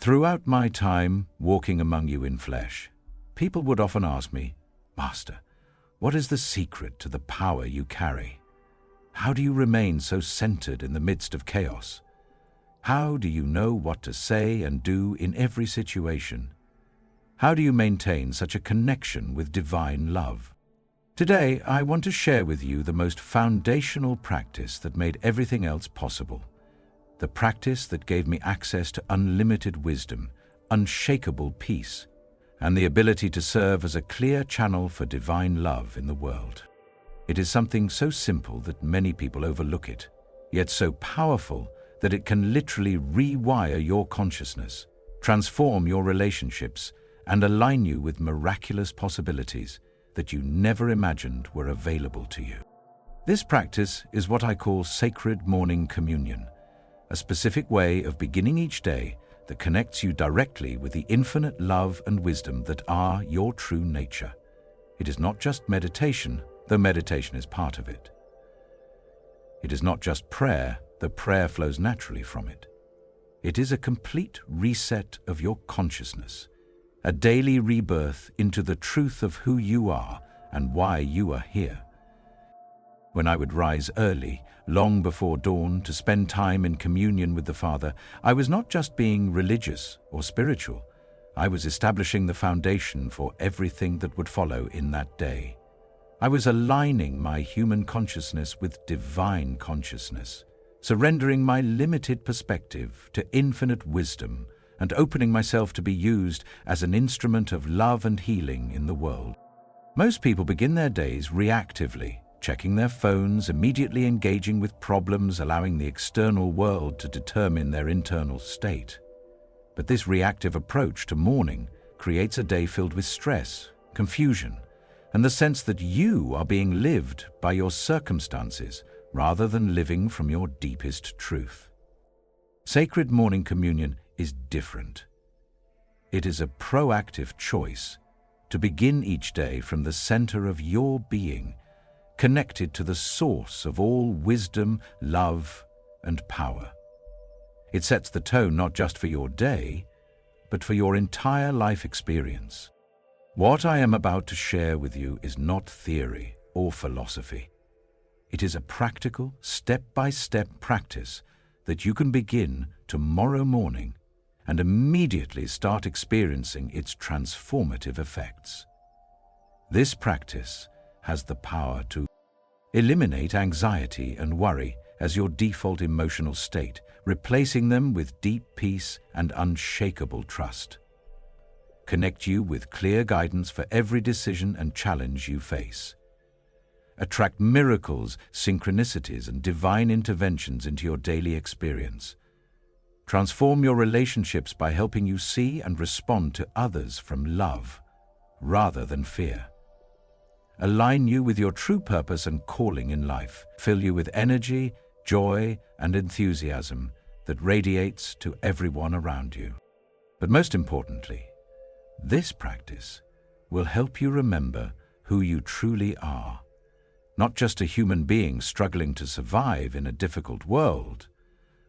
Throughout my time walking among you in flesh, people would often ask me, "Master, what is the secret to the power you carry? How do you remain so centered in the midst of chaos? How do you know what to say and do in every situation? How do you maintain such a connection with divine love?" Today, I want to share with you the most foundational practice that made everything else possible. The practice that gave me access to unlimited wisdom, unshakable peace, and the ability to serve as a clear channel for divine love in the world. It is something so simple that many people overlook it, yet so powerful that it can literally rewire your consciousness, transform your relationships, and align you with miraculous possibilities that you never imagined were available to you. This practice is what I call sacred morning communion, a specific way of beginning each day that connects you directly with the infinite love and wisdom that are your true nature. It is not just meditation, though meditation is part of it. It is not just prayer, though prayer flows naturally from it. It is a complete reset of your consciousness, a daily rebirth into the truth of who you are and why you are here. When I would rise early, long before dawn, to spend time in communion with the Father, I was not just being religious or spiritual. I was establishing the foundation for everything that would follow in that day. I was aligning my human consciousness with divine consciousness, surrendering my limited perspective to infinite wisdom, and opening myself to be used as an instrument of love and healing in the world. Most people begin their days reactively, checking their phones, immediately engaging with problems, allowing the external world to determine their internal state. But this reactive approach to morning creates a day filled with stress, confusion, and the sense that you are being lived by your circumstances rather than living from your deepest truth. Sacred morning communion is different. It is a proactive choice to begin each day from the center of your being, connected to the source of all wisdom, love, and power. It sets the tone not just for your day, but for your entire life experience. What I am about to share with you is not theory or philosophy. It is a practical, step-by-step practice that you can begin tomorrow morning and immediately start experiencing its transformative effects. This practice has the power to eliminate anxiety and worry as your default emotional state, replacing them with deep peace and unshakable trust. Connect you with clear guidance for every decision and challenge you face. Attract miracles, synchronicities, and divine interventions into your daily experience. Transform your relationships by helping you see and respond to others from love rather than fear. Align you with your true purpose and calling in life. Fill you with energy, joy, and enthusiasm that radiates to everyone around you. But most importantly, this practice will help you remember who you truly are. Not just a human being struggling to survive in a difficult world,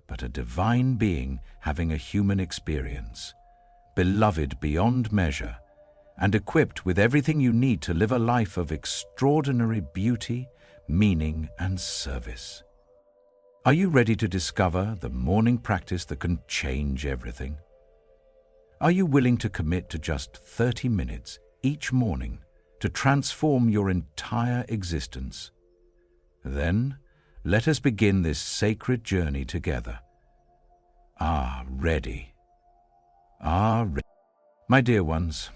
but a divine being having a human experience, beloved beyond measure, and equipped with everything you need to live a life of extraordinary beauty, meaning, and service. Are you ready to discover the morning practice that can change everything? Are you willing to commit to just 30 minutes each morning to transform your entire existence? Then, let us begin this sacred journey together. Ready. My dear ones,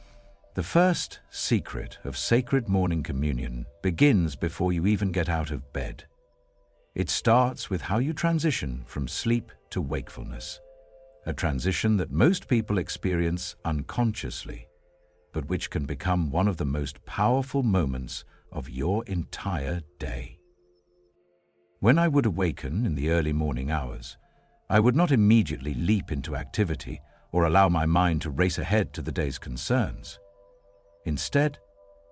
the first secret of sacred morning communion begins before you even get out of bed. It starts with how you transition from sleep to wakefulness, a transition that most people experience unconsciously, but which can become one of the most powerful moments of your entire day. When I would awaken in the early morning hours, I would not immediately leap into activity or allow my mind to race ahead to the day's concerns. Instead,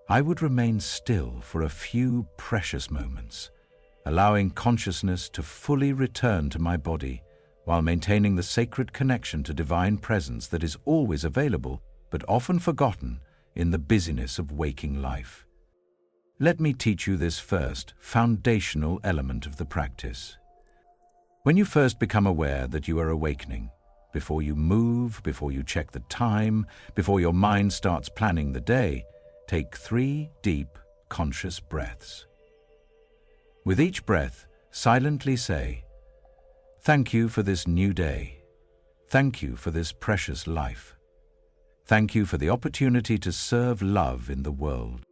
I would remain still for a few precious moments, allowing consciousness to fully return to my body while maintaining the sacred connection to divine presence that is always available but often forgotten in the busyness of waking life. Let me teach you this first, foundational element of the practice. When you first become aware that you are awakening, before you move, before you check the time, before your mind starts planning the day, take 3 deep, conscious breaths. With each breath, silently say, "Thank you for this new day. Thank you for this precious life. Thank you for the opportunity to serve love in the world."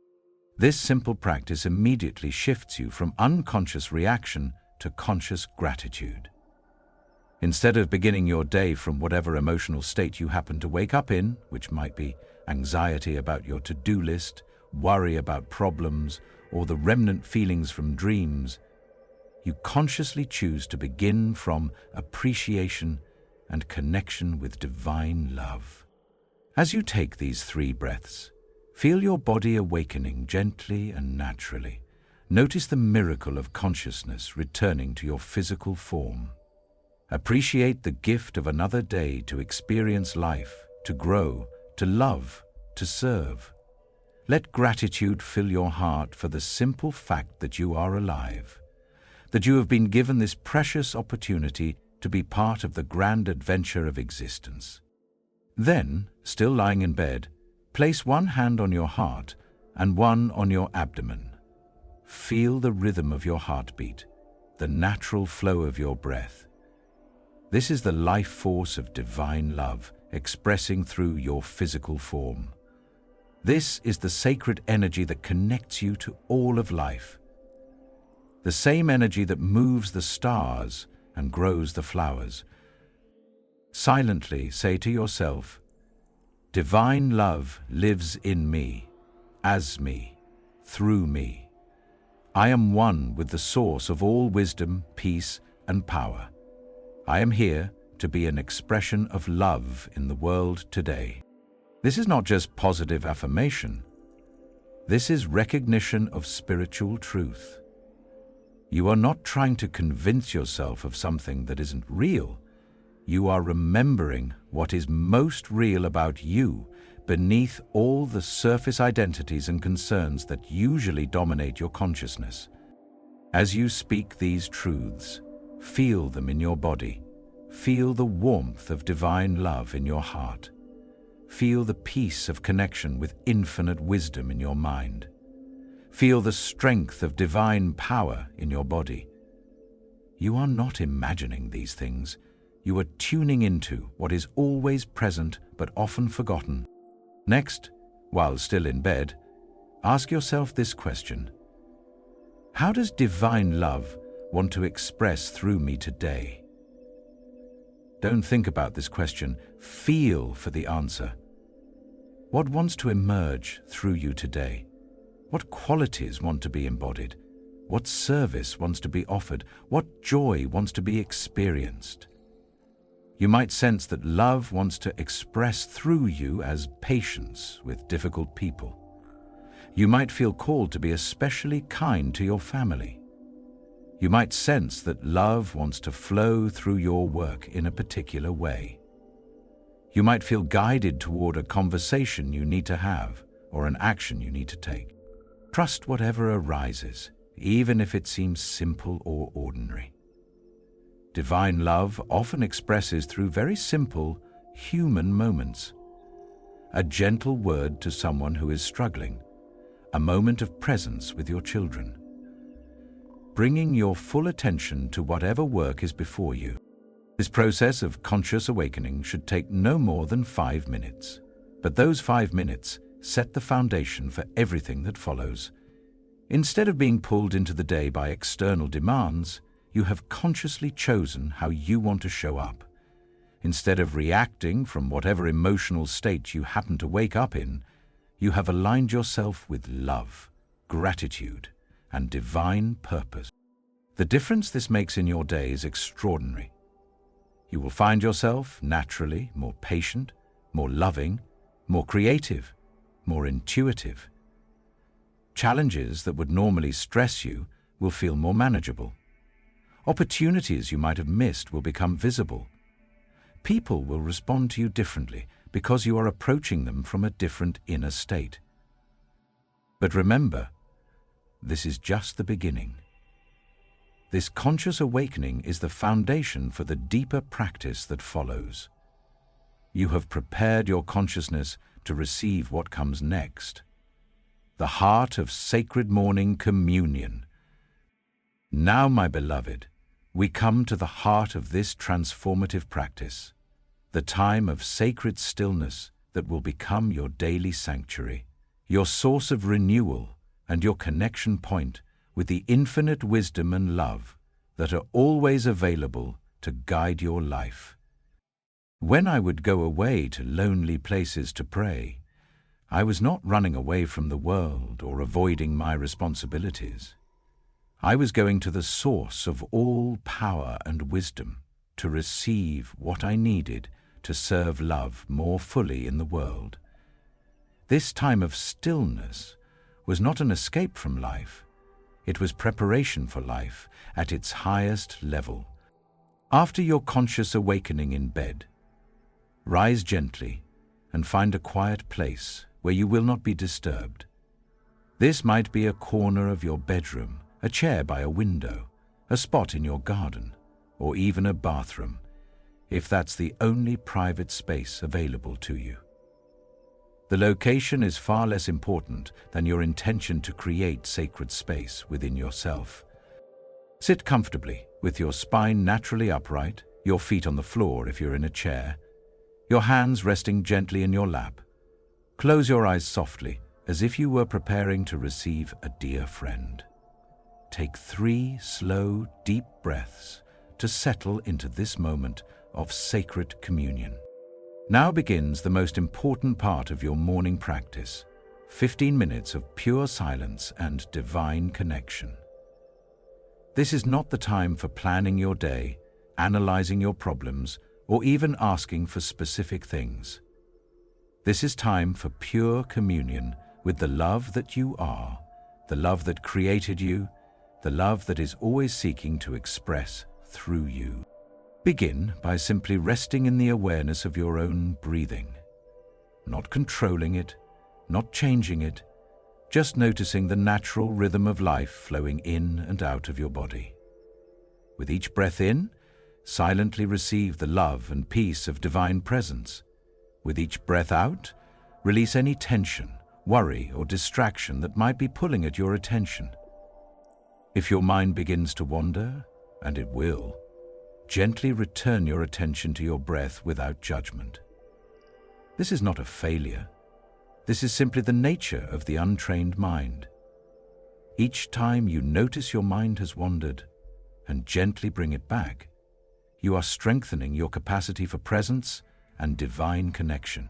This simple practice immediately shifts you from unconscious reaction to conscious gratitude. Instead of beginning your day from whatever emotional state you happen to wake up in, which might be anxiety about your to-do list, worry about problems, or the remnant feelings from dreams, you consciously choose to begin from appreciation and connection with divine love. As you take these 3 breaths, feel your body awakening gently and naturally. Notice the miracle of consciousness returning to your physical form. Appreciate the gift of another day to experience life, to grow, to love, to serve. Let gratitude fill your heart for the simple fact that you are alive, that you have been given this precious opportunity to be part of the grand adventure of existence. Then, still lying in bed, place one hand on your heart and one on your abdomen. Feel the rhythm of your heartbeat, the natural flow of your breath. This is the life force of divine love expressing through your physical form. This is the sacred energy that connects you to all of life. The same energy that moves the stars and grows the flowers. Silently say to yourself, "Divine love lives in me, as me, through me. I am one with the source of all wisdom, peace, and power. I am here to be an expression of love in the world today." This is not just positive affirmation. This is recognition of spiritual truth. You are not trying to convince yourself of something that isn't real. You are remembering what is most real about you beneath all the surface identities and concerns that usually dominate your consciousness. As you speak these truths, feel them in your body. Feel the warmth of divine love in your heart. Feel the peace of connection with infinite wisdom in your mind. Feel the strength of divine power in your body. You are not imagining these things. You are tuning into what is always present but often forgotten. Next, while still in bed, ask yourself this question: how does divine love want to express through me today? Don't think about this question. Feel for the answer. What wants to emerge through you today? What qualities want to be embodied? What service wants to be offered? What joy wants to be experienced? You might sense that love wants to express through you as patience with difficult people. You might feel called to be especially kind to your family. You might sense that love wants to flow through your work in a particular way. You might feel guided toward a conversation you need to have or an action you need to take. Trust whatever arises, even if it seems simple or ordinary. Divine love often expresses through very simple, human moments. A gentle word to someone who is struggling, a moment of presence with your children. Bringing your full attention to whatever work is before you. This process of conscious awakening should take no more than 5 minutes, but those 5 minutes set the foundation for everything that follows. Instead of being pulled into the day by external demands, you have consciously chosen how you want to show up. Instead of reacting from whatever emotional state you happen to wake up in, you have aligned yourself with love, gratitude, and divine purpose. The difference this makes in your day is extraordinary. You will find yourself naturally more patient, more loving, more creative, more intuitive. Challenges that would normally stress you will feel more manageable. Opportunities you might have missed will become visible. People will respond to you differently because you are approaching them from a different inner state. But remember, this is just the beginning. This conscious awakening is the foundation for the deeper practice that follows. You have prepared your consciousness to receive what comes next. The heart of sacred morning communion. Now, my beloved, we come to the heart of this transformative practice, the time of sacred stillness that will become your daily sanctuary, your source of renewal and your connection point with the infinite wisdom and love that are always available to guide your life. When I would go away to lonely places to pray, I was not running away from the world or avoiding my responsibilities. I was going to the source of all power and wisdom to receive what I needed to serve love more fully in the world. This time of stillness was not an escape from life. It was preparation for life at its highest level. After your conscious awakening in bed, rise gently and find a quiet place where you will not be disturbed. This might be a corner of your bedroom, a chair by a window, a spot in your garden, or even a bathroom, if that's the only private space available to you. The location is far less important than your intention to create sacred space within yourself. Sit comfortably, with your spine naturally upright, your feet on the floor if you're in a chair, your hands resting gently in your lap. Close your eyes softly, as if you were preparing to receive a dear friend. Take 3 slow, deep breaths to settle into this moment of sacred communion. Now begins the most important part of your morning practice, 15 minutes of pure silence and divine connection. This is not the time for planning your day, analyzing your problems, or even asking for specific things. This is time for pure communion with the love that you are, the love that created you, the love that is always seeking to express through you. Begin by simply resting in the awareness of your own breathing, not controlling it, not changing it, just noticing the natural rhythm of life flowing in and out of your body. With each breath in, silently receive the love and peace of divine presence. With each breath out, release any tension, worry, or distraction that might be pulling at your attention. If your mind begins to wander, and it will, gently return your attention to your breath without judgment. This is not a failure. This is simply the nature of the untrained mind. Each time you notice your mind has wandered and gently bring it back, you are strengthening your capacity for presence and divine connection.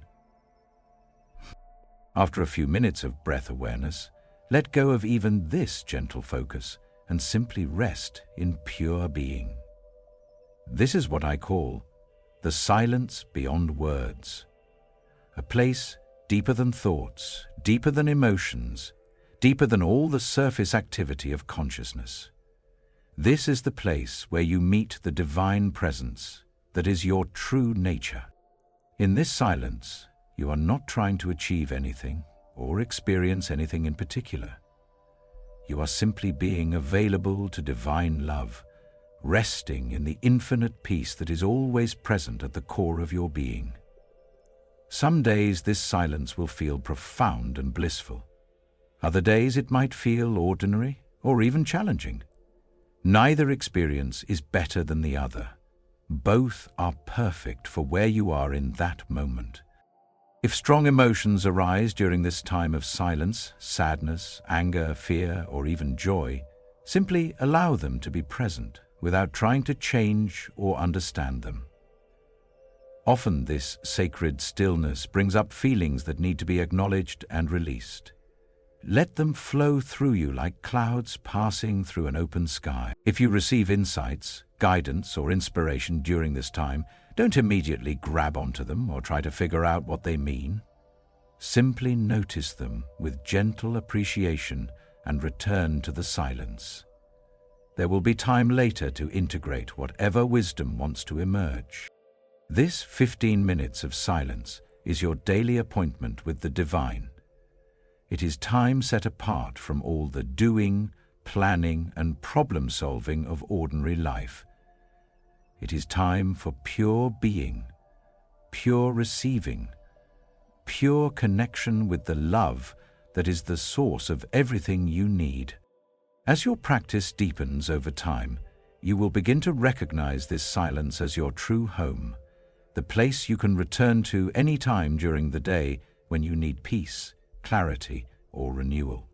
After a few minutes of breath awareness, let go of even this gentle focus and simply rest in pure being. This is what I call the silence beyond words, a place deeper than thoughts, deeper than emotions, deeper than all the surface activity of consciousness. This is the place where you meet the divine presence that is your true nature. In this silence, you are not trying to achieve anything or experience anything in particular. You are simply being available to divine love, resting in the infinite peace that is always present at the core of your being. Some days this silence will feel profound and blissful. Other days it might feel ordinary or even challenging. Neither experience is better than the other. Both are perfect for where you are in that moment. If strong emotions arise during this time of silence, sadness, anger, fear, or even joy, simply allow them to be present without trying to change or understand them. Often this sacred stillness brings up feelings that need to be acknowledged and released. Let them flow through you like clouds passing through an open sky. If you receive insights, guidance, or inspiration during this time, don't immediately grab onto them or try to figure out what they mean. Simply notice them with gentle appreciation and return to the silence. There will be time later to integrate whatever wisdom wants to emerge. This 15 minutes of silence is your daily appointment with the divine. It is time set apart from all the doing, planning, and problem-solving of ordinary life. It is time for pure being, pure receiving, pure connection with the love that is the source of everything you need. As your practice deepens over time, you will begin to recognize this silence as your true home, the place you can return to any time during the day when you need peace, clarity, or renewal.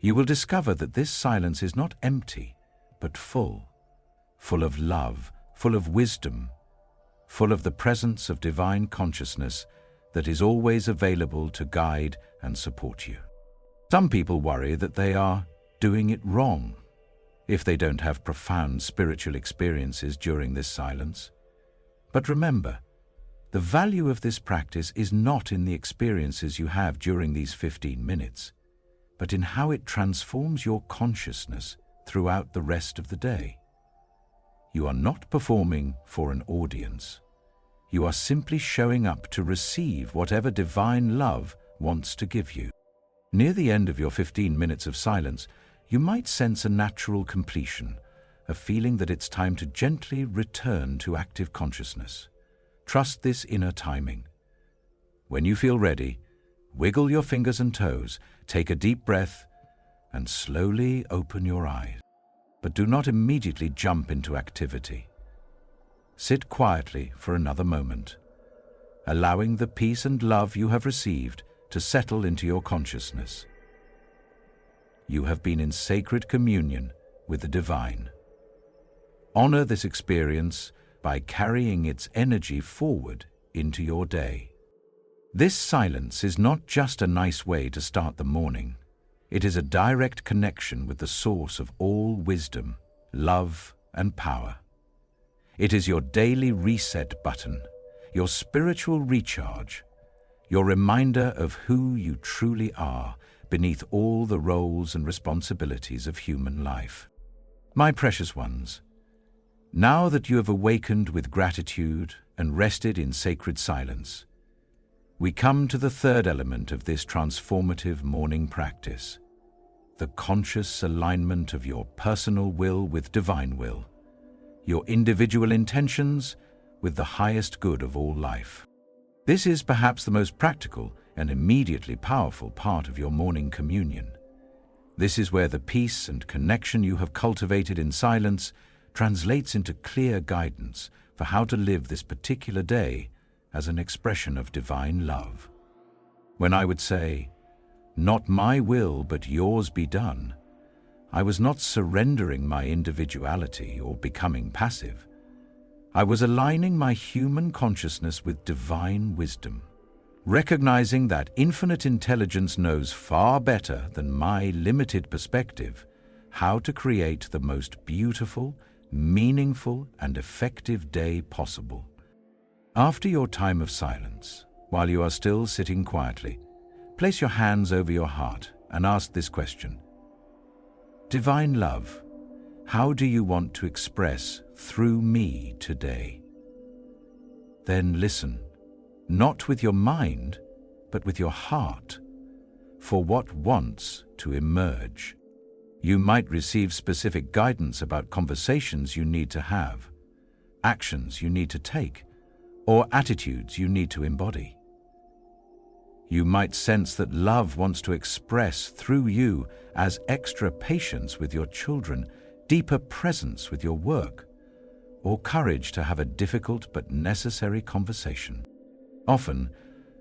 You will discover that this silence is not empty, but full of love, full of wisdom, full of the presence of divine consciousness that is always available to guide and support you. Some people worry that they are doing it wrong if they don't have profound spiritual experiences during this silence. But remember, the value of this practice is not in the experiences you have during these 15 minutes, but in how it transforms your consciousness throughout the rest of the day. You are not performing for an audience. You are simply showing up to receive whatever divine love wants to give you. Near the end of your 15 minutes of silence, you might sense a natural completion, a feeling that it's time to gently return to active consciousness. Trust this inner timing. When you feel ready, wiggle your fingers and toes, take a deep breath, and slowly open your eyes. But do not immediately jump into activity. Sit quietly for another moment, allowing the peace and love you have received to settle into your consciousness. You have been in sacred communion with the divine. Honor this experience by carrying its energy forward into your day. This silence is not just a nice way to start the morning. It is a direct connection with the source of all wisdom, love, and power. It is your daily reset button, your spiritual recharge, your reminder of who you truly are beneath all the roles and responsibilities of human life. My precious ones, now that you have awakened with gratitude and rested in sacred silence, we come to the third element of this transformative morning practice, the conscious alignment of your personal will with divine will, your individual intentions with the highest good of all life. This is perhaps the most practical and immediately powerful part of your morning communion. This is where the peace and connection you have cultivated in silence translates into clear guidance for how to live this particular day as an expression of divine love. When I would say, "Not my will, but yours be done," I was not surrendering my individuality or becoming passive. I was aligning my human consciousness with divine wisdom, recognizing that infinite intelligence knows far better than my limited perspective how to create the most beautiful, meaningful, and effective day possible. After your time of silence, while you are still sitting quietly, place your hands over your heart and ask this question: Divine love, how do you want to express through me today? Then listen, not with your mind, but with your heart, for what wants to emerge. You might receive specific guidance about conversations you need to have, actions you need to take, or attitudes you need to embody. You might sense that love wants to express through you as extra patience with your children, deeper presence with your work, or courage to have a difficult but necessary conversation. Often,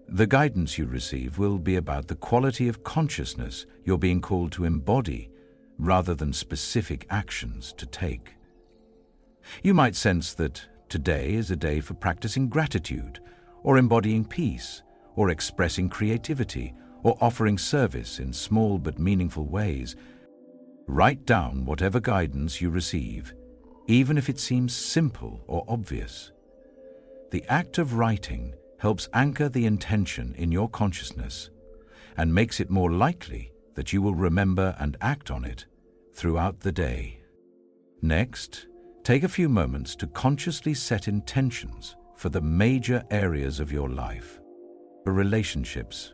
the guidance you receive will be about the quality of consciousness you're being called to embody rather than specific actions to take. You might sense that today is a day for practicing gratitude, or embodying peace, or expressing creativity, or offering service in small but meaningful ways. Write down whatever guidance you receive, even if it seems simple or obvious. The act of writing helps anchor the intention in your consciousness and makes it more likely that you will remember and act on it throughout the day. Next, take a few moments to consciously set intentions for the major areas of your life. For relationships,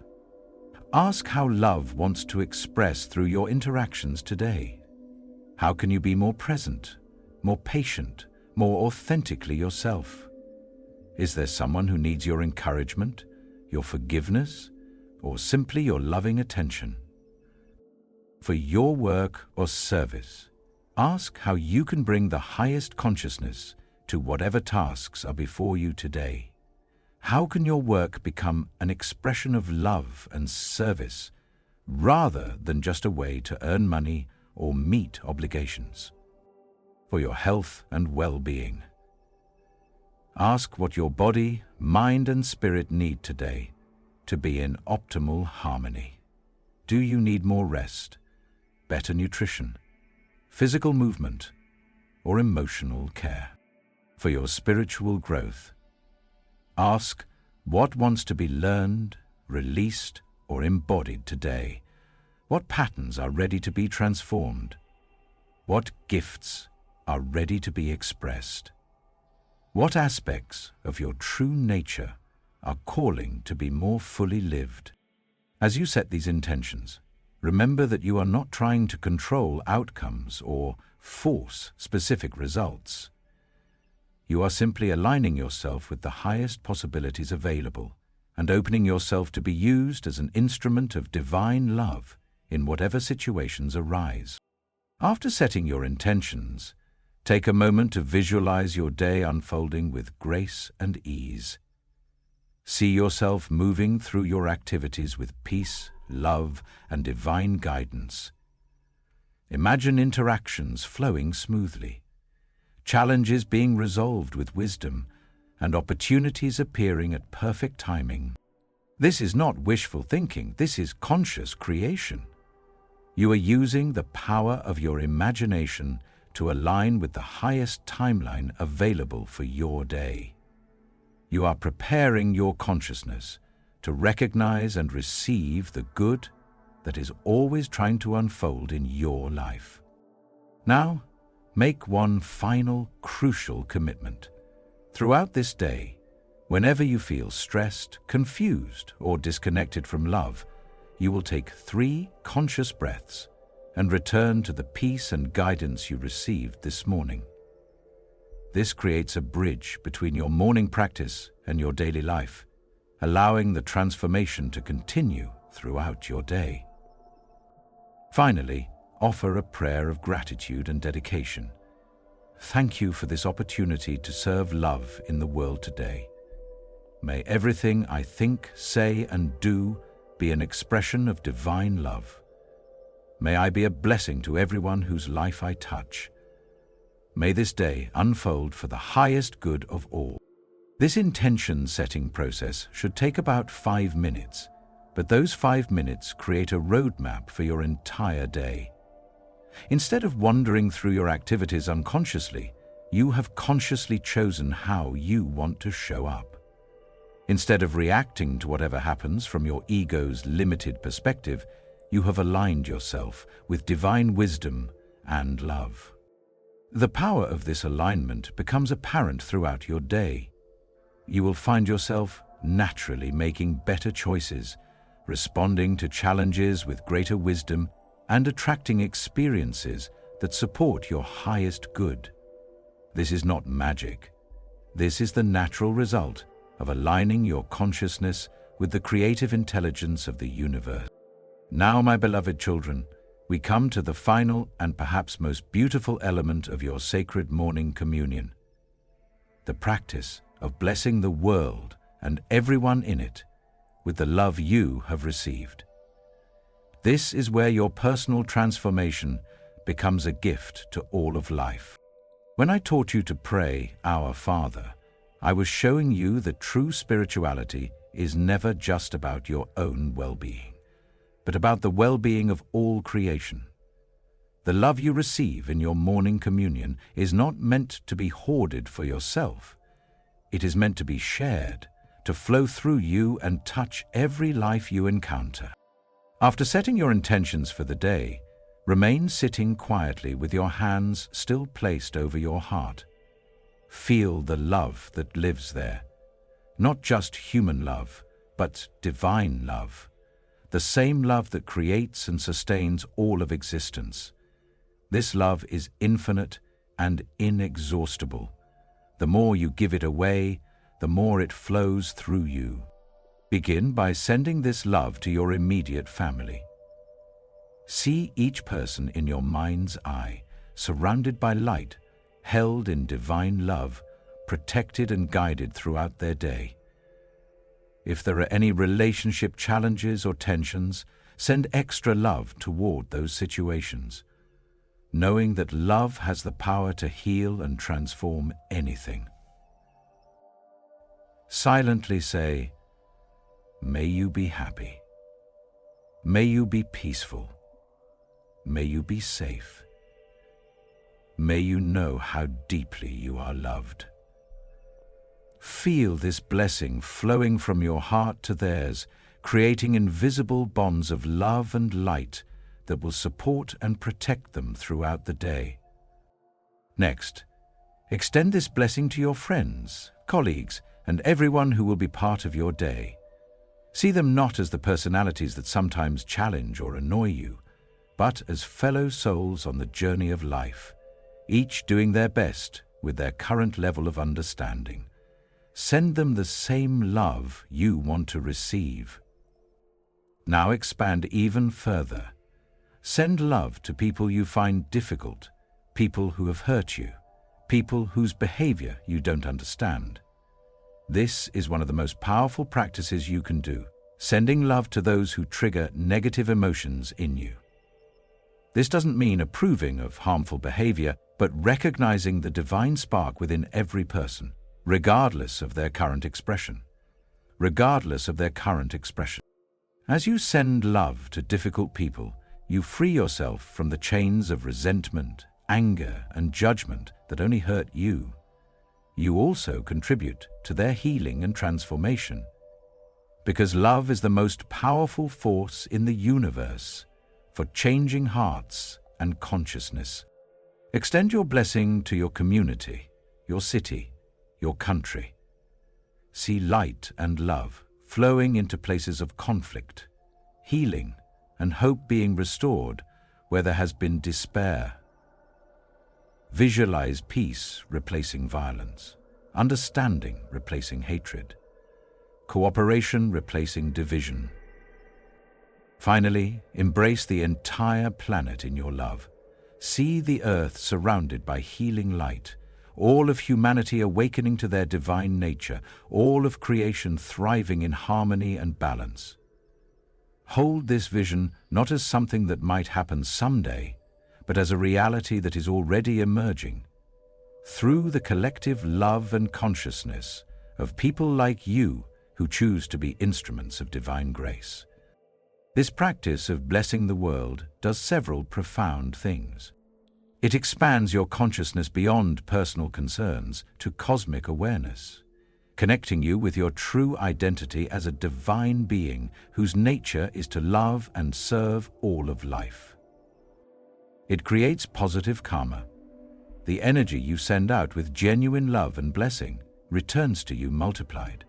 ask how love wants to express through your interactions today. How can you be more present, more patient, more authentically yourself? Is there someone who needs your encouragement, your forgiveness, or simply your loving attention? For your work or service, ask how you can bring the highest consciousness to whatever tasks are before you today. How can your work become an expression of love and service rather than just a way to earn money or meet obligations? For your health and well-being, ask what your body, mind, and spirit need today to be in optimal harmony. Do you need more rest, better nutrition, physical movement, or emotional care? For your spiritual growth, ask what wants to be learned, released, or embodied today. What patterns are ready to be transformed? What gifts are ready to be expressed? What aspects of your true nature are calling to be more fully lived? As you set these intentions, remember that you are not trying to control outcomes or force specific results. You are simply aligning yourself with the highest possibilities available and opening yourself to be used as an instrument of divine love in whatever situations arise. After setting your intentions, take a moment to visualize your day unfolding with grace and ease. See yourself moving through your activities with peace, love, and divine guidance. Imagine interactions flowing smoothly, challenges being resolved with wisdom, and opportunities appearing at perfect timing. This is not wishful thinking, this is conscious creation. You are using the power of your imagination to align with the highest timeline available for your day. You are preparing your consciousness to recognize and receive the good that is always trying to unfold in your life. Now, make one final, crucial commitment. Throughout this day, whenever you feel stressed, confused, or disconnected from love, you will take 3 conscious breaths and return to the peace and guidance you received this morning. This creates a bridge between your morning practice and your daily life, allowing the transformation to continue throughout your day. Finally, offer a prayer of gratitude and dedication. Thank you for this opportunity to serve love in the world today. May everything I think, say, and do be an expression of divine love. May I be a blessing to everyone whose life I touch. May this day unfold for the highest good of all. This intention-setting process should take about 5 minutes, but those 5 minutes create a roadmap for your entire day. Instead of wandering through your activities unconsciously, you have consciously chosen how you want to show up. Instead of reacting to whatever happens from your ego's limited perspective, you have aligned yourself with divine wisdom and love. The power of this alignment becomes apparent throughout your day. You will find yourself naturally making better choices, responding to challenges with greater wisdom, and attracting experiences that support your highest good. This is not magic. This is the natural result of aligning your consciousness with the creative intelligence of the universe. Now, my beloved children, we come to the final and perhaps most beautiful element of your sacred morning communion, the practice of blessing the world and everyone in it with the love you have received. This is where your personal transformation becomes a gift to all of life. When I taught you to pray, Our Father, I was showing you that true spirituality is never just about your own well-being, but about the well-being of all creation. The love you receive in your morning communion is not meant to be hoarded for yourself. It is meant to be shared, to flow through you and touch every life you encounter. After setting your intentions for the day, Remain sitting quietly with your hands still placed over your heart. Feel the love that lives there. Not just human love, but divine love. The same love that creates and sustains all of existence. This love is infinite and inexhaustible. The more you give it away, the more it flows through you. Begin by sending this love to your immediate family. See each person in your mind's eye, surrounded by light, held in divine love, protected and guided throughout their day. If there are any relationship challenges or tensions, send extra love toward those situations, knowing that love has the power to heal and transform anything. Silently say, "May you be happy. May you be peaceful. May you be safe. May you know how deeply you are loved." Feel this blessing flowing from your heart to theirs, creating invisible bonds of love and light that will support and protect them throughout the day. Next, extend this blessing to your friends, colleagues, and everyone who will be part of your day. See them not as the personalities that sometimes challenge or annoy you, but as fellow souls on the journey of life, each doing their best with their current level of understanding. Send them the same love you want to receive. Now expand even further. Send love to people you find difficult, people who have hurt you, people whose behavior you don't understand. This is one of the most powerful practices you can do, sending love to those who trigger negative emotions in you. This doesn't mean approving of harmful behavior, but recognizing the divine spark within every person, regardless of their current expression. Regardless of their current expression. As you send love to difficult people, you free yourself from the chains of resentment, anger, and judgment that only hurt you. You also contribute to their healing and transformation. Because love is the most powerful force in the universe for changing hearts and consciousness. Extend your blessing to your community, your city, your country. See light and love flowing into places of conflict, healing, and hope being restored where there has been despair. Visualize peace replacing violence, understanding replacing hatred, cooperation replacing division. Finally, embrace the entire planet in your love. See the earth surrounded by healing light, all of humanity awakening to their divine nature, all of creation thriving in harmony and balance. Hold this vision not as something that might happen someday, but as a reality that is already emerging. Through the collective love and consciousness of people like you who choose to be instruments of divine grace. This practice of blessing the world does several profound things. It expands your consciousness beyond personal concerns to cosmic awareness, connecting you with your true identity as a divine being whose nature is to love and serve all of life. It creates positive karma. The energy you send out with genuine love and blessing returns to you multiplied,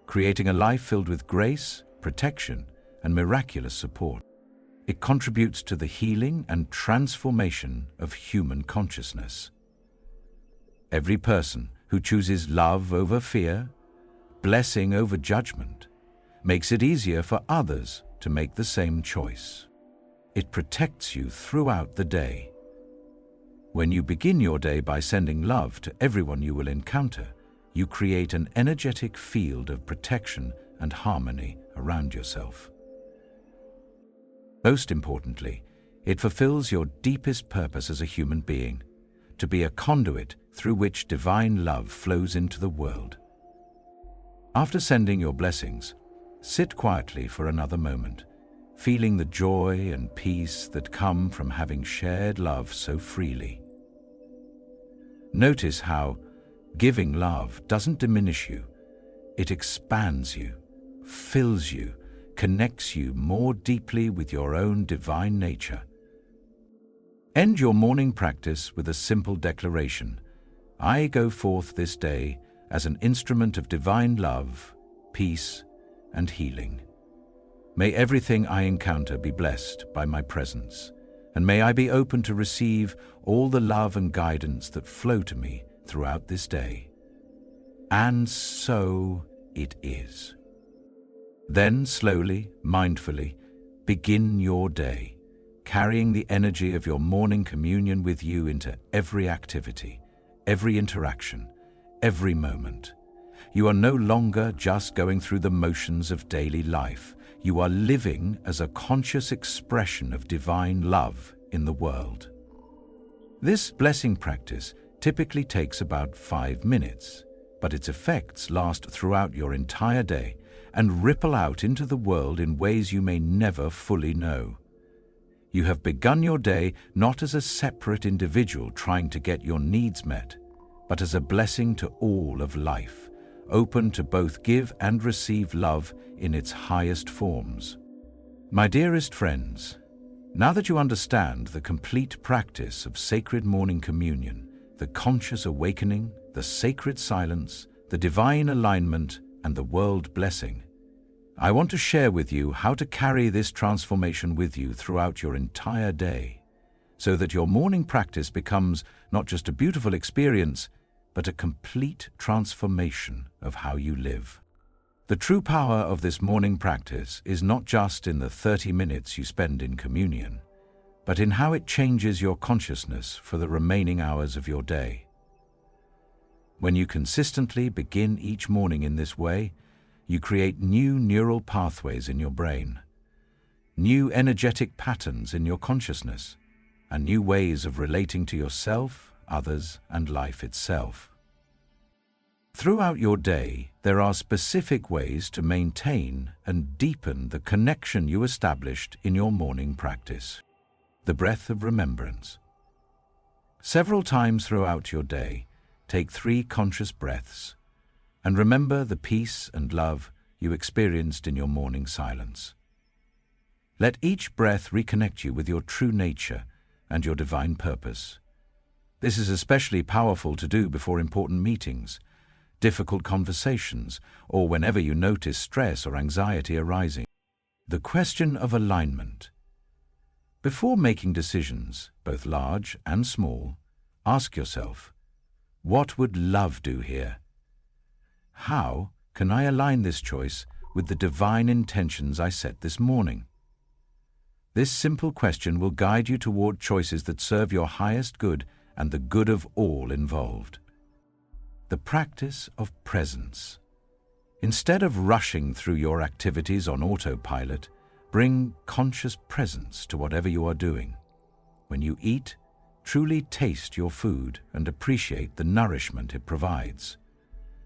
creating a life filled with grace, protection, and miraculous support. It contributes to the healing and transformation of human consciousness. Every person who chooses love over fear, blessing over judgment, makes it easier for others to make the same choice. It protects you throughout the day. When you begin your day by sending love to everyone you will encounter, you create an energetic field of protection and harmony around yourself. Most importantly, it fulfills your deepest purpose as a human being, to be a conduit through which divine love flows into the world. After sending your blessings, sit quietly for another moment, feeling the joy and peace that come from having shared love so freely. Notice how giving love doesn't diminish you, it expands you, fills you, connects you more deeply with your own divine nature, End your morning practice with a simple declaration. I go forth this day as an instrument of divine love, peace, and healing. May everything I encounter be blessed by my presence, and may I be open to receive all the love and guidance that flow to me throughout this day. And so it is. Then slowly, mindfully, begin your day, carrying the energy of your morning communion with you into every activity, every interaction, every moment. You are no longer just going through the motions of daily life. You are living as a conscious expression of divine love in the world. This blessing practice typically takes about 5 minutes, but its effects last throughout your entire day and ripple out into the world in ways you may never fully know. You have begun your day not as a separate individual trying to get your needs met, but as a blessing to all of life, open to both give and receive love in its highest forms. My dearest friends, now that you understand the complete practice of sacred morning communion, the conscious awakening, the sacred silence, the divine alignment, and the world blessing, I want to share with you how to carry this transformation with you throughout your entire day, so that your morning practice becomes not just a beautiful experience, but a complete transformation of how you live. The true power of this morning practice is not just in the 30 minutes you spend in communion, but in how it changes your consciousness for the remaining hours of your day. When you consistently begin each morning in this way, you create new neural pathways in your brain, new energetic patterns in your consciousness, and new ways of relating to yourself, others, and life itself. Throughout your day, there are specific ways to maintain and deepen the connection you established in your morning practice. The breath of remembrance. Several times throughout your day, take 3 conscious breaths and remember the peace and love you experienced in your morning silence. Let each breath reconnect you with your true nature and your divine purpose. This is especially powerful to do before important meetings, difficult conversations, or whenever you notice stress or anxiety arising. The question of alignment. Before making decisions, both large and small, ask yourself, what would love do here? How can I align this choice with the divine intentions I set this morning? This simple question will guide you toward choices that serve your highest good and the good of all involved. The practice of presence. Instead of rushing through your activities on autopilot, bring conscious presence to whatever you are doing. When you eat, truly taste your food and appreciate the nourishment it provides.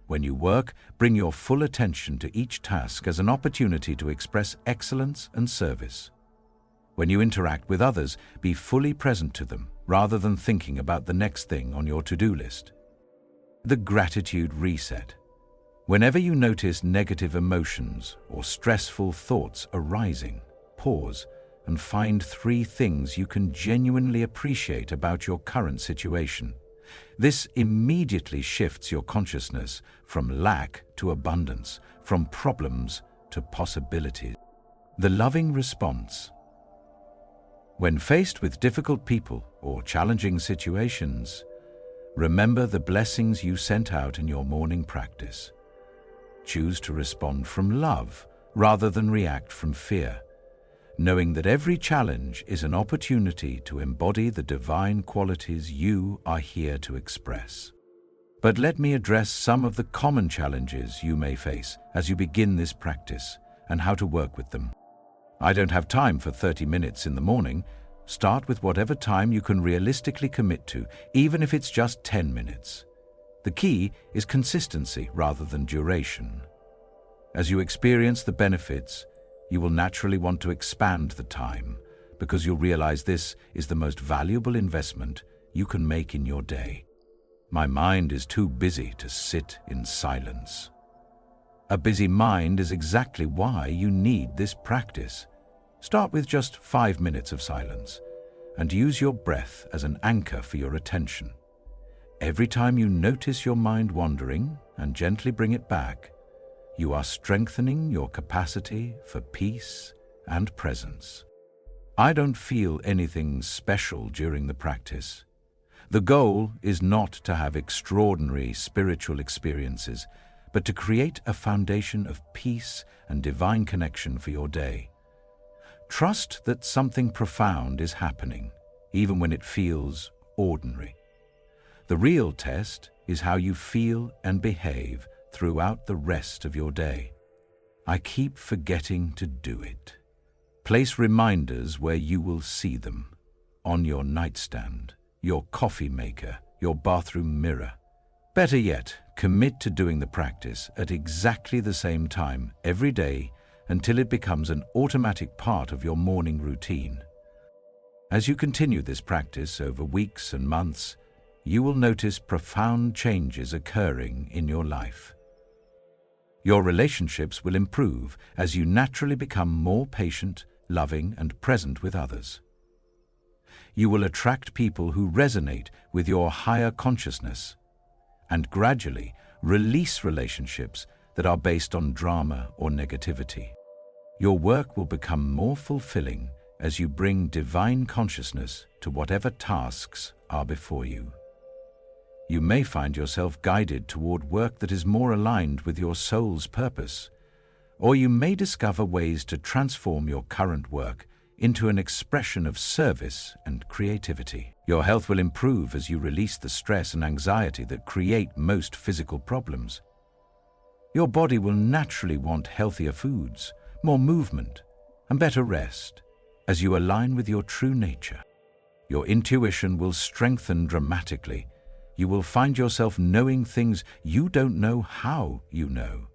When you work, bring your full attention to each task as an opportunity to express excellence and service. When you interact with others, be fully present to them, rather than thinking about the next thing on your to-do list. The gratitude reset. Whenever you notice negative emotions or stressful thoughts arising, pause and find 3 things you can genuinely appreciate about your current situation. This immediately shifts your consciousness from lack to abundance, from problems to possibilities. The loving response. When faced with difficult people or challenging situations, remember the blessings you sent out in your morning practice. Choose to respond from love rather than react from fear, knowing that every challenge is an opportunity to embody the divine qualities you are here to express. But let me address some of the common challenges you may face as you begin this practice and how to work with them. I don't have time for 30 minutes in the morning. Start with whatever time you can realistically commit to, even if it's just 10 minutes. The key is consistency rather than duration. As you experience the benefits, you will naturally want to expand the time, because you'll realize this is the most valuable investment you can make in your day. My mind is too busy to sit in silence. A busy mind is exactly why you need this practice. Start with just 5 minutes of silence, and use your breath as an anchor for your attention. Every time you notice your mind wandering and gently bring it back, you are strengthening your capacity for peace and presence. I don't feel anything special during the practice. The goal is not to have extraordinary spiritual experiences, but to create a foundation of peace and divine connection for your day. Trust that something profound is happening, even when it feels ordinary. The real test is how you feel and behave throughout the rest of your day. I keep forgetting to do it. Place reminders where you will see them: on your nightstand, your coffee maker, your bathroom mirror. Better yet, commit to doing the practice at exactly the same time every day until it becomes an automatic part of your morning routine. As you continue this practice over weeks and months, you will notice profound changes occurring in your life. Your relationships will improve as you naturally become more patient, loving, and present with others. You will attract people who resonate with your higher consciousness, and gradually release relationships that are based on drama or negativity. Your work will become more fulfilling as you bring divine consciousness to whatever tasks are before you. You may find yourself guided toward work that is more aligned with your soul's purpose, or you may discover ways to transform your current work into an expression of service and creativity. Your health will improve as you release the stress and anxiety that create most physical problems. Your body will naturally want healthier foods, more movement, and better rest as you align with your true nature. Your intuition will strengthen dramatically. You will find yourself knowing things you don't know how you know,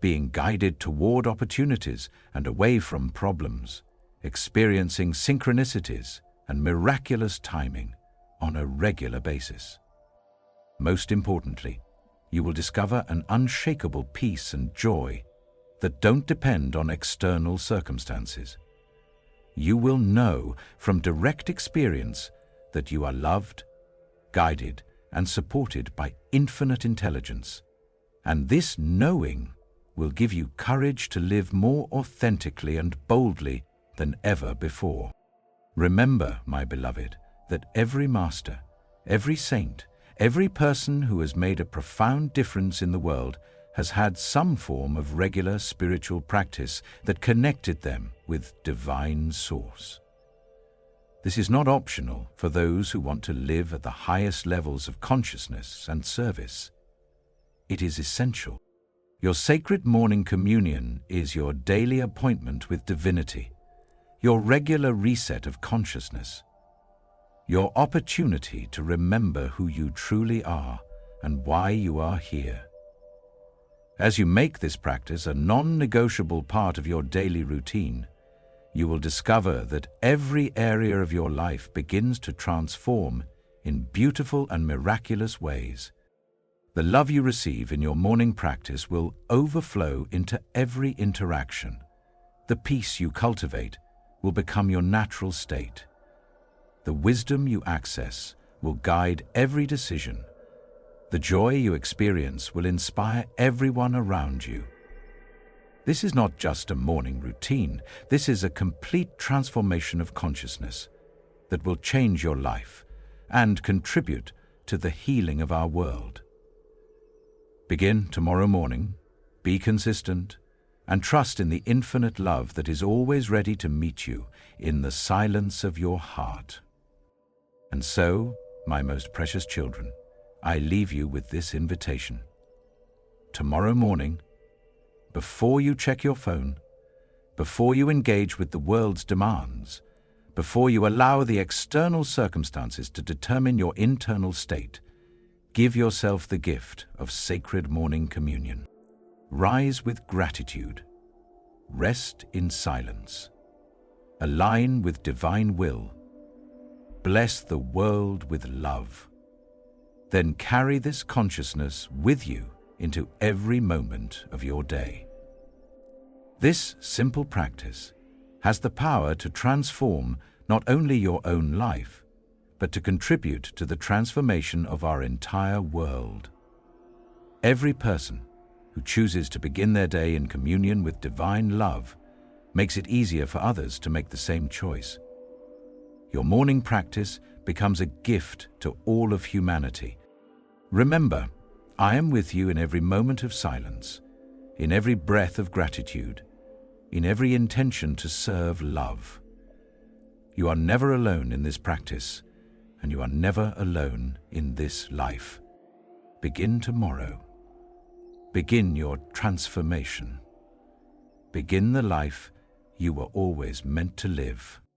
being guided toward opportunities and away from problems, experiencing synchronicities and miraculous timing on a regular basis. Most importantly, you will discover an unshakable peace and joy that don't depend on external circumstances. You will know from direct experience that you are loved, guided, and supported by infinite intelligence, and this knowing will give you courage to live more authentically and boldly than ever before. Remember, my beloved, that every master, every saint, every person who has made a profound difference in the world has had some form of regular spiritual practice that connected them with divine source. This is not optional for those who want to live at the highest levels of consciousness and service. It is essential. Your sacred morning communion is your daily appointment with divinity, your regular reset of consciousness, your opportunity to remember who you truly are and why you are here. As you make this practice a non-negotiable part of your daily routine, you will discover that every area of your life begins to transform in beautiful and miraculous ways. The love you receive in your morning practice will overflow into every interaction. The peace you cultivate will become your natural state. The wisdom you access will guide every decision. The joy you experience will inspire everyone around you. This is not just a morning routine. This is a complete transformation of consciousness that will change your life and contribute to the healing of our world. Begin tomorrow morning, be consistent, and trust in the infinite love that is always ready to meet you in the silence of your heart. And so, my most precious children, I leave you with this invitation. Tomorrow morning, before you check your phone, before you engage with the world's demands, before you allow the external circumstances to determine your internal state, give yourself the gift of sacred morning communion. Rise with gratitude. Rest in silence. Align with divine will. Bless the world with love. Then carry this consciousness with you into every moment of your day. This simple practice has the power to transform not only your own life, but to contribute to the transformation of our entire world. Every person who chooses to begin their day in communion with divine love makes it easier for others to make the same choice. Your morning practice becomes a gift to all of humanity. Remember, I am with you in every moment of silence, in every breath of gratitude, in every intention to serve love. You are never alone in this practice, and you are never alone in this life. Begin tomorrow. Begin your transformation. Begin the life you were always meant to live.